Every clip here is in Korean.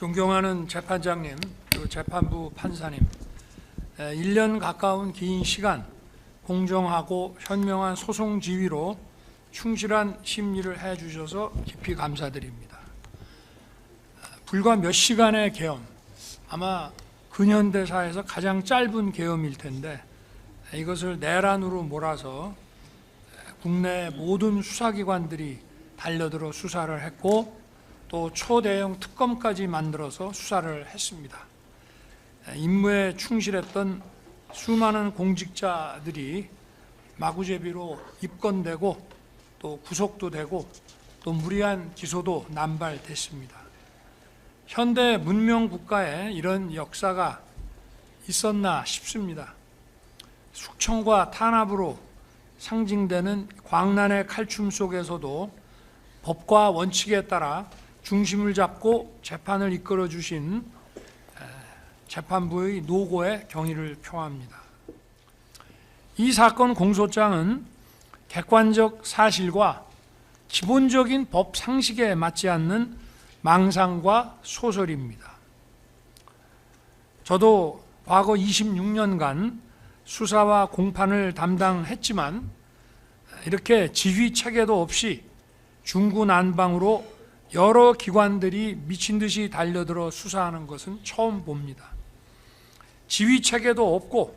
존경하는 재판장님, 또 재판부 판사님, 1년 가까운 긴 시간 공정하고 현명한 소송 지휘로 충실한 심리를 해주셔서 깊이 감사드립니다. 불과 몇 시간의 계엄, 아마 근현대사에서 가장 짧은 계엄일 텐데 이것을 내란으로 몰아서 국내 모든 수사기관들이 달려들어 수사를 했고 또 초대형 특검까지 만들어서 수사를 했습니다. 임무에 충실했던 수많은 공직자들이 마구제비로 입건되고 또 구속도 되고 또 무리한 기소도 남발됐습니다. 현대 문명 국가에 이런 역사가 있었나 싶습니다. 숙청과 탄압으로 상징되는 광란의 칼춤 속에서도 법과 원칙에 따라 중심을 잡고 재판을 이끌어 주신 재판부의 노고에 경의를 표합니다. 이 사건 공소장은 객관적 사실과 기본적인 법 상식에 맞지 않는 망상과 소설입니다. 저도 과거 26년간 수사와 공판을 담당했지만 이렇게 지휘 체계도 없이 중구난방으로 여러 기관들이 미친 듯이 달려들어 수사하는 것은 처음 봅니다. 지휘 체계도 없고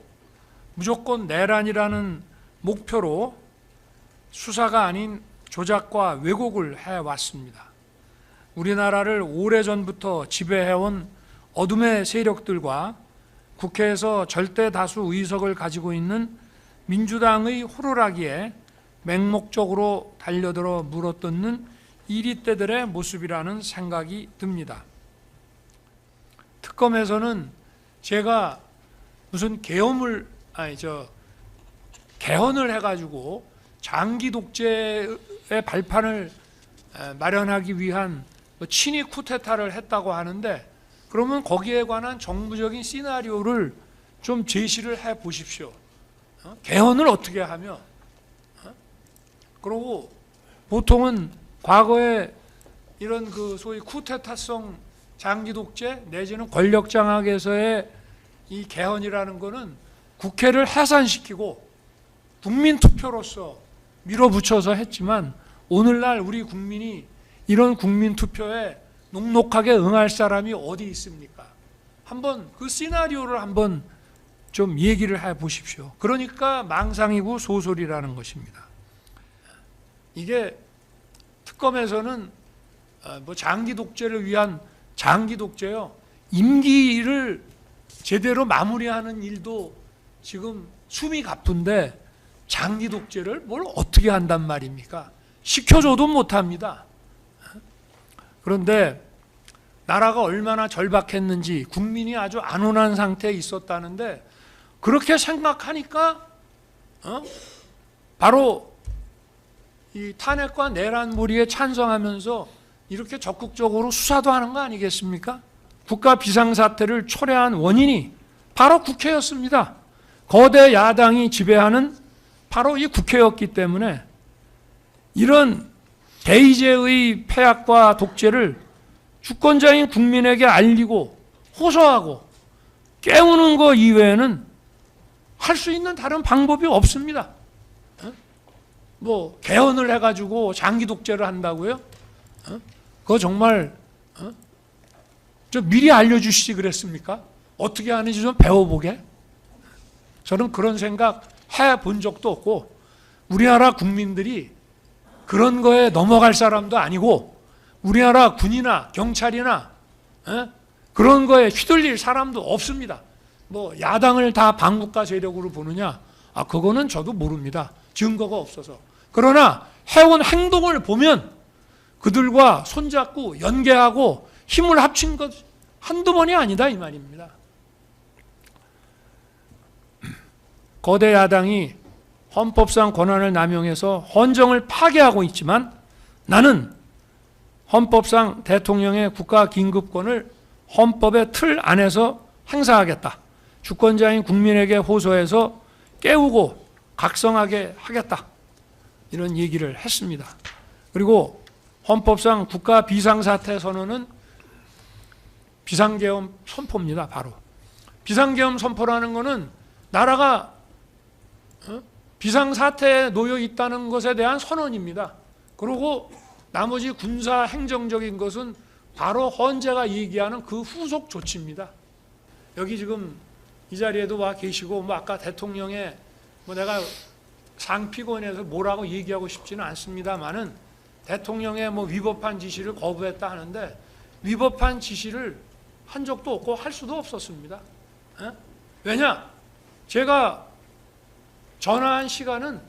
무조건 내란이라는 목표로 수사가 아닌 조작과 왜곡을 해왔습니다. 우리나라를 오래전부터 지배해온 어둠의 세력들과 국회에서 절대 다수 의석을 가지고 있는 민주당의 호루라기에 맹목적으로 달려들어 물어뜯는 이리떼들의 모습이라는 생각이 듭니다. 특검에서는 제가 무슨 개헌을 해가지고 장기 독재의 발판을 마련하기 위한 친위 쿠데타를 했다고 하는데 그러면 거기에 관한 정부적인 시나리오를 좀 제시를 해 보십시오. 개헌을 어떻게 하며? 그리고 보통은 과거에 이런 소위 쿠데타성 장기 독재 내지는 권력 장악에서의 이 개헌이라는 것은 국회를 해산시키고 국민 투표로서 밀어붙여서 했지만 오늘날 우리 국민이 이런 국민 투표에 녹록하게 응할 사람이 어디 있습니까? 한번 그 시나리오를 한번 좀 얘기를 해 보십시오. 그러니까 망상이고 소설이라는 것입니다. 이게 특검에서는 장기 독재를 위한 장기 독재요. 임기를 제대로 마무리하는 일도 지금 숨이 가쁜데 장기 독재를 뭘 어떻게 한단 말입니까? 시켜줘도 못합니다. 그런데 나라가 얼마나 절박했는지 국민이 아주 안온한 상태에 있었다는데 그렇게 생각하니까 바로 이 탄핵과 내란몰이에 찬성하면서 이렇게 적극적으로 수사도 하는 거 아니겠습니까? 국가 비상사태를 초래한 원인이 바로 국회였습니다. 거대 야당이 지배하는 바로 이 국회였기 때문에 이런 대의제의 폐악과 독재를 주권자인 국민에게 알리고 호소하고 깨우는 것 이외에는 할 수 있는 다른 방법이 없습니다. 개헌을 해가지고 장기 독재를 한다고요? 그거 정말 좀 미리 알려주시지 그랬습니까? 어떻게 하는지 좀 배워보게? 저는 그런 생각 해본 적도 없고 우리나라 국민들이 그런 거에 넘어갈 사람도 아니고 우리나라 군이나 경찰이나 그런 거에 휘둘릴 사람도 없습니다. 야당을 다 반국가 세력으로 보느냐? 그거는 저도 모릅니다. 증거가 없어서. 그러나 해온 행동을 보면 그들과 손잡고 연계하고 힘을 합친 것 한두 번이 아니다 이 말입니다. 거대 야당이 헌법상 권한을 남용해서 헌정을 파괴하고 있지만 나는 헌법상 대통령의 국가긴급권을 헌법의 틀 안에서 행사하겠다. 주권자인 국민에게 호소해서 깨우고 각성하게 하겠다. 이런 얘기를 했습니다. 그리고 헌법상 국가 비상사태 선언은 비상계엄 선포입니다. 바로 비상계엄 선포라는 것은 나라가 비상사태에 놓여 있다는 것에 대한 선언입니다. 그리고 나머지 군사 행정적인 것은 바로 헌재가 얘기하는 그 후속 조치입니다. 여기 지금 이 자리에도 와 계시고 뭐 아까 대통령의 뭐 내가 상피곤에서 뭐라고 얘기하고 싶지는 않습니다만은 대통령의 뭐 위법한 지시를 거부했다 하는데 위법한 지시를 한 적도 없고 할 수도 없었습니다. 왜냐? 제가 전화한 시간은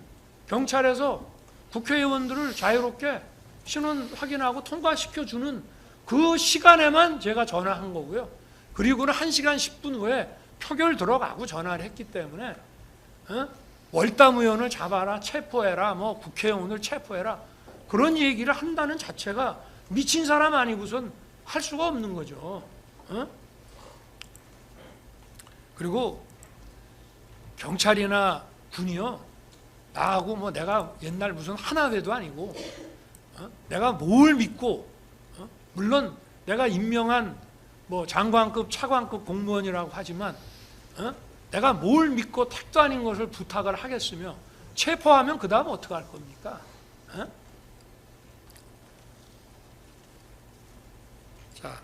경찰에서 국회의원들을 자유롭게 신원 확인하고 통과시켜주는 그 시간에만 제가 전화한 거고요. 그리고는 1시간 10분 후에 표결 들어가고 전화를 했기 때문에 월담 의원을 잡아라, 체포해라, 뭐 국회의원을 체포해라 그런 얘기를 한다는 자체가 미친 사람 아니고선 할 수가 없는 거죠. 그리고 경찰이나 군이요, 나하고 뭐 내가 옛날 무슨 하나회도 아니고 내가 뭘 믿고 물론 내가 임명한 뭐 장관급, 차관급 공무원이라고 하지만 내가 뭘 믿고 택도 아닌 것을 부탁을 하겠으며 체포하면 그 다음 어떻게 할 겁니까? 자,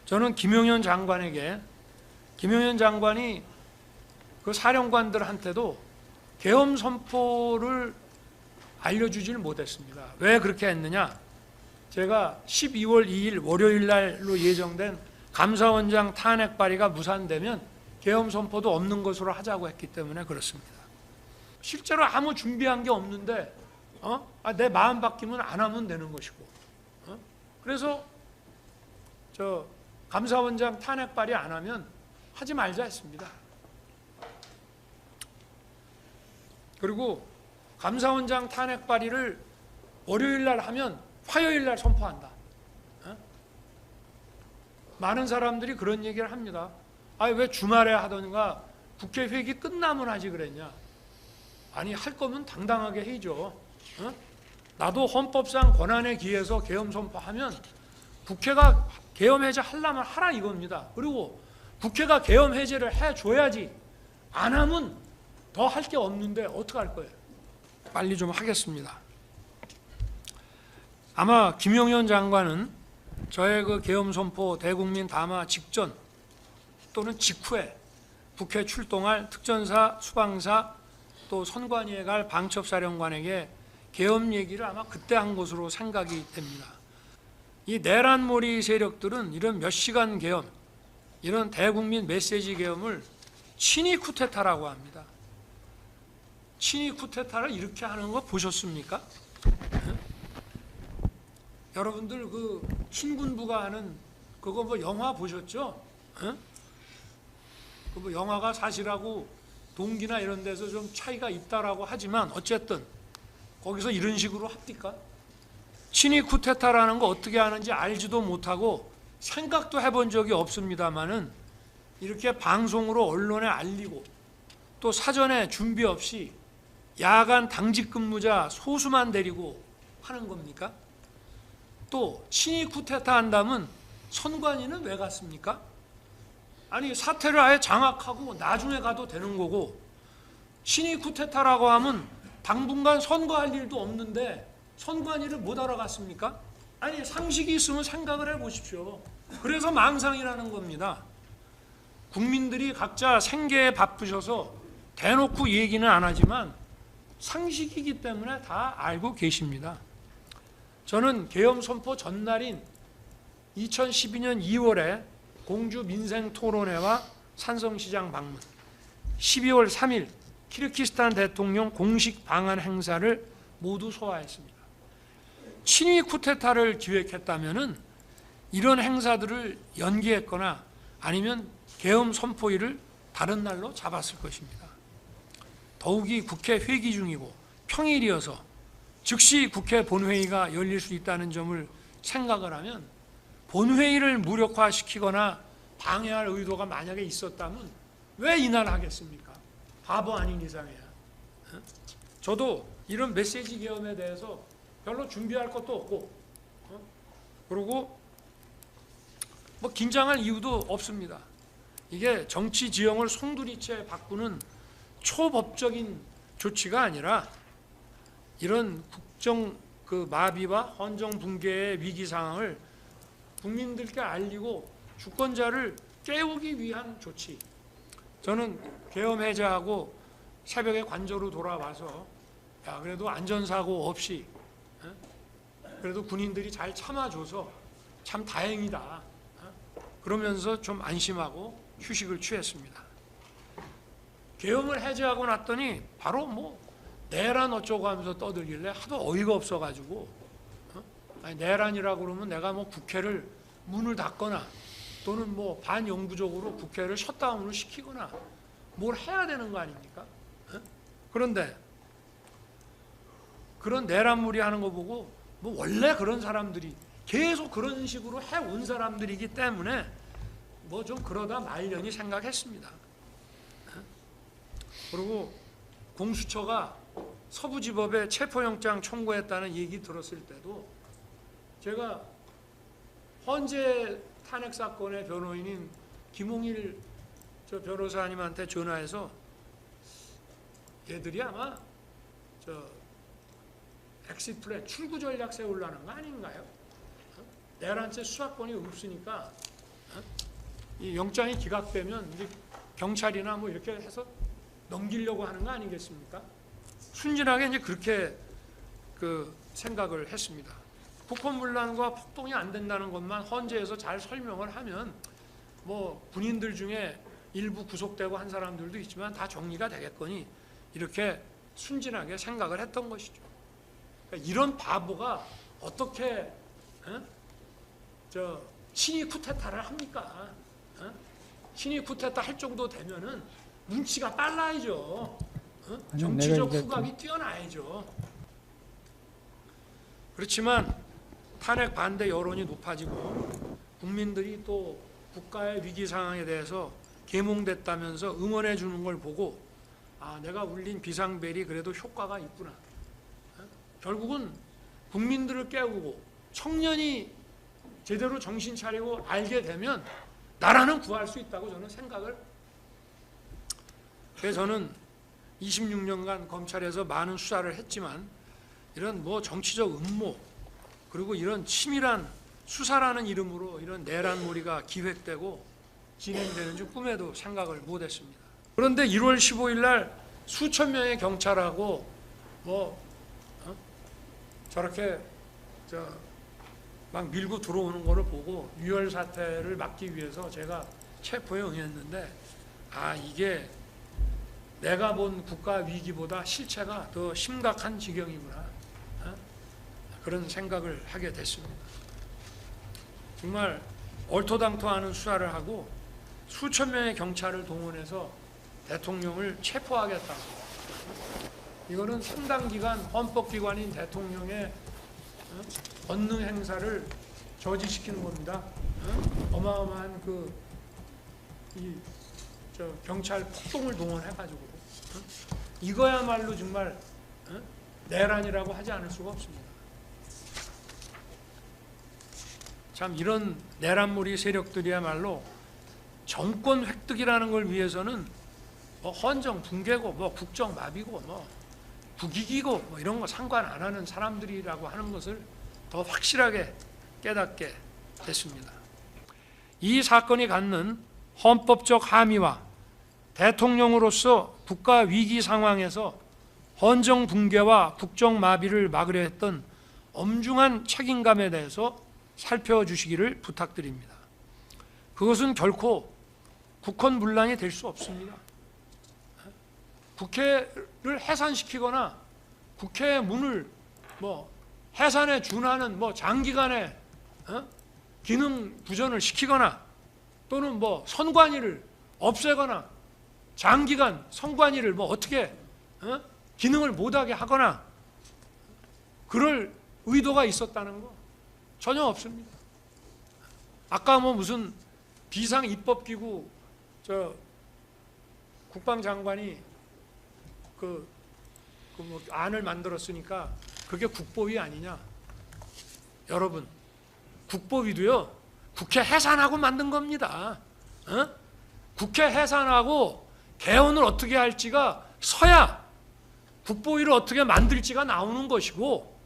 저는 김용현 장관이 그 사령관들한테도 계엄 선포를 알려주지를 못했습니다. 왜 그렇게 했느냐? 제가 12월 2일 월요일 날로 예정된 감사원장 탄핵 발의가 무산되면 계엄 선포도 없는 것으로 하자고 했기 때문에 그렇습니다. 실제로 아무 준비한 게 없는데 내 마음 바뀌면 안 하면 되는 것이고 그래서 저 감사원장 탄핵 발의 안 하면 하지 말자 했습니다. 그리고 감사원장 탄핵 발의를 월요일 날 하면 화요일 날 선포한다. 많은 사람들이 그런 얘기를 합니다. 왜 주말에 하던가 국회 회기 끝나면 하지 그랬냐. 아니 할 거면 당당하게 해야죠. 나도 헌법상 권한에 기해서 계엄 선포하면 국회가 계엄 해제 하려면 하라 이겁니다. 그리고 국회가 계엄 해제를 해줘야지. 안 하면 더 할 게 없는데 어떻게 할 거예요? 빨리 좀 하겠습니다. 아마 김용현 장관은 저의 그 계엄 선포 대국민 담화 직전 또는 직후에 국회 출동할 특전사, 수방사 또 선관위에 갈 방첩사령관에게 계엄 얘기를 아마 그때 한 것으로 생각이 됩니다. 이 내란몰이 세력들은 이런 몇 시간 계엄, 이런 대국민 메시지 계엄을 친위 쿠데타라고 합니다. 친위 쿠데타를 이렇게 하는 거 보셨습니까? 여러분들 그 신군부가 하는 그거 뭐 영화 보셨죠? 그 뭐 영화가 사실하고 동기나 이런 데서 좀 차이가 있다라고 하지만 어쨌든 거기서 이런 식으로 합니까? 친위 쿠데타라는 거 어떻게 하는지 알지도 못하고 생각도 해본 적이 없습니다만은 이렇게 방송으로 언론에 알리고 또 사전에 준비 없이 야간 당직 근무자 소수만 데리고 하는 겁니까? 또 친위 쿠데타 한다면 선관위는 왜 갔습니까? 아니 사태를 아예 장악하고 나중에 가도 되는 거고 친위 쿠데타라고 하면 당분간 선거할 일도 없는데 선관위를 못 알아갔습니까? 아니 상식이 있으면 생각을 해보십시오. 그래서 망상이라는 겁니다. 국민들이 각자 생계에 바쁘셔서 대놓고 얘기는 안 하지만 상식이기 때문에 다 알고 계십니다. 저는 계엄 선포 전날인 2012년 2월에 공주 민생토론회와 산성시장 방문, 12월 3일 키르기스탄 대통령 공식 방한 행사를 모두 소화했습니다. 친위 쿠데타를 기획했다면은 이런 행사들을 연기했거나 아니면 계엄 선포일을 다른 날로 잡았을 것입니다. 더욱이 국회 회기 중이고 평일이어서 즉시 국회 본회의가 열릴 수 있다는 점을 생각을 하면 본회의를 무력화시키거나 방해할 의도가 만약에 있었다면 왜 이날 하겠습니까? 바보 아닌 이상이야. 저도 이런 메시지 계엄에 대해서 별로 준비할 것도 없고 그리고 뭐 긴장할 이유도 없습니다. 이게 정치 지형을 송두리째 바꾸는 초법적인 조치가 아니라 이런 국정 마비와 헌정 붕괴의 위기 상황을 국민들께 알리고 주권자를 깨우기 위한 조치. 저는 계엄 해제하고 새벽에 관저로 돌아와서 야 그래도 안전사고 없이 그래도 군인들이 잘 참아줘서 참 다행이다. 그러면서 좀 안심하고 휴식을 취했습니다. 계엄을 해제하고 났더니 바로 뭐 내란 어쩌고 하면서 떠들길래 하도 어이가 없어가지고 아니, 내란이라고 그러면 내가 뭐 국회를 문을 닫거나 또는 뭐 반영구적으로 국회를 셧다운을 시키거나 뭘 해야 되는 거 아닙니까? 그런데 그런 내란무리 하는 거 보고 뭐 원래 그런 사람들이 계속 그런 식으로 해온 사람들이기 때문에 뭐 좀 그러다 말려니 생각했습니다. 그리고 공수처가 서부지법에 체포영장 청구했다는 얘기 들었을 때도 제가 헌재 탄핵 사건의 변호인인 김홍일 저 변호사님한테 전화해서 얘들이 아마 저 엑시트 플랜 출구 전략 세우려는 거 아닌가요? 내란죄 수사권이 없으니까 이 영장이 기각되면 이제 경찰이나 뭐 이렇게 해서 넘기려고 하는 거 아니겠습니까? 순진하게 이제 그렇게 생각을 했습니다. 국권문란과 폭동이 안 된다는 것만 헌재에서 잘 설명을 하면 뭐 군인들 중에 일부 구속되고 한 사람들도 있지만 다 정리가 되겠거니 이렇게 순진하게 생각을 했던 것이죠. 그러니까 이런 바보가 어떻게 친위 쿠데타를 합니까? 친위 쿠데타 할 정도 되면은 눈치가 빨라야죠. 정치적 후각이 뛰어나야죠. 그렇지만 탄핵 반대 여론이 높아지고 국민들이 또 국가의 위기 상황에 대해서 계몽됐다면서 응원해 주는 걸 보고 아 내가 울린 비상벨이 그래도 효과가 있구나. 결국은 국민들을 깨우고 청년이 제대로 정신 차리고 알게 되면 나라는 구할 수 있다고 저는 생각을. 그래서 저는 26년간 검찰에서 많은 수사를 했지만 이런 뭐 정치적 음모 그리고 이런 치밀한 수사라는 이름으로 이런 내란몰이가 기획되고 진행되는 줄 꿈에도 생각을 못했습니다. 그런데 1월 15일 날 수천 명의 경찰하고 저렇게 막 밀고 들어오는 거를 보고 유혈 사태를 막기 위해서 제가 체포에 응했는데 아 이게 내가 본 국가 위기보다 실체가 더 심각한 지경이구나 그런 생각을 하게 됐습니다. 정말 얼토당토하는 수사를 하고 수천 명의 경찰을 동원해서 대통령을 체포하겠다고. 이거는 상당 기간 헌법기관인 대통령의 권능 행사를 저지시키는 겁니다. 어마어마한 경찰 폭동을 동원해가지고 이거야말로 정말 내란이라고 하지 않을 수가 없습니다. 참 이런 내란몰이 세력들이야말로 정권 획득이라는 걸 위해서는 뭐 헌정 붕괴고 뭐 국정 마비고 뭐 국익이고 뭐 이런 거 상관 안 하는 사람들이라고 하는 것을 더 확실하게 깨닫게 됐습니다. 이 사건이 갖는 헌법적 함의와 대통령으로서 국가 위기 상황에서 헌정 붕괴와 국정 마비를 막으려 했던 엄중한 책임감에 대해서 살펴주시기를 부탁드립니다. 그것은 결코 국헌문란이 될 수 없습니다. 국회를 해산시키거나 국회의 문을 해산에 준하는 장기간의 기능 부전을 시키거나 또는 선관위를 없애거나 장기간 선관위를 어떻게 기능을 못하게 하거나 그럴 의도가 있었다는 거 전혀 없습니다. 아까 무슨 비상입법기구 국방장관이 안을 만들었으니까 그게 국보위 아니냐? 여러분, 국보위도요 국회 해산하고 만든 겁니다. 국회 해산하고 개헌을 어떻게 할지가 서야 국보위를 어떻게 만들지가 나오는 것이고,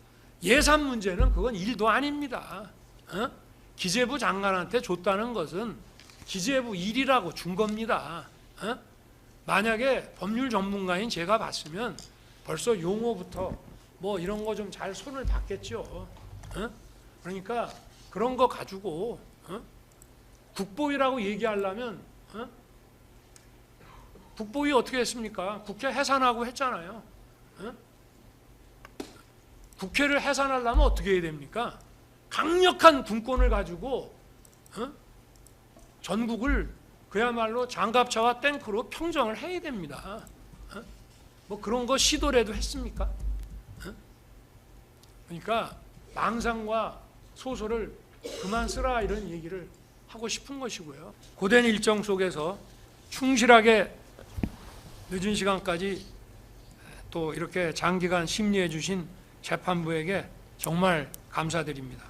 예산 문제는 그건 일도 아닙니다. 기재부 장관한테 줬다는 것은 기재부 일이라고 준 겁니다. 만약에 법률 전문가인 제가 봤으면 벌써 용어부터 뭐 이런 거 좀 잘 손을 봤겠죠. 그러니까 그런 거 가지고 국보위라고 얘기하려면 국보위 어떻게 했습니까? 국회 해산하고 했잖아요. 국회를 해산하려면 어떻게 해야 됩니까? 강력한 군권을 가지고 전국을 그야말로 장갑차와 탱크로 평정을 해야 됩니다. 뭐 그런 거 시도라도 했습니까? 그러니까 망상과 소설을 그만 쓰라, 이런 얘기를 하고 싶은 것이고요. 고된 일정 속에서 충실하게 늦은 시간까지 또 이렇게 장기간 심리해 주신 재판부에게 정말 감사드립니다.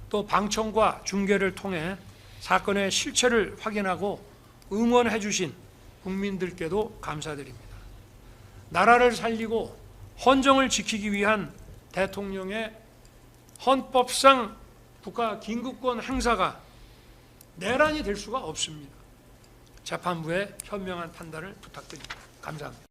또 방청과 중계를 통해 사건의 실체를 확인하고 응원해 주신 국민들께도 감사드립니다. 나라를 살리고 헌정을 지키기 위한 대통령의 헌법상 국가 긴급권 행사가 내란이 될 수가 없습니다. 재판부의 현명한 판단을 부탁드립니다. 감사합니다.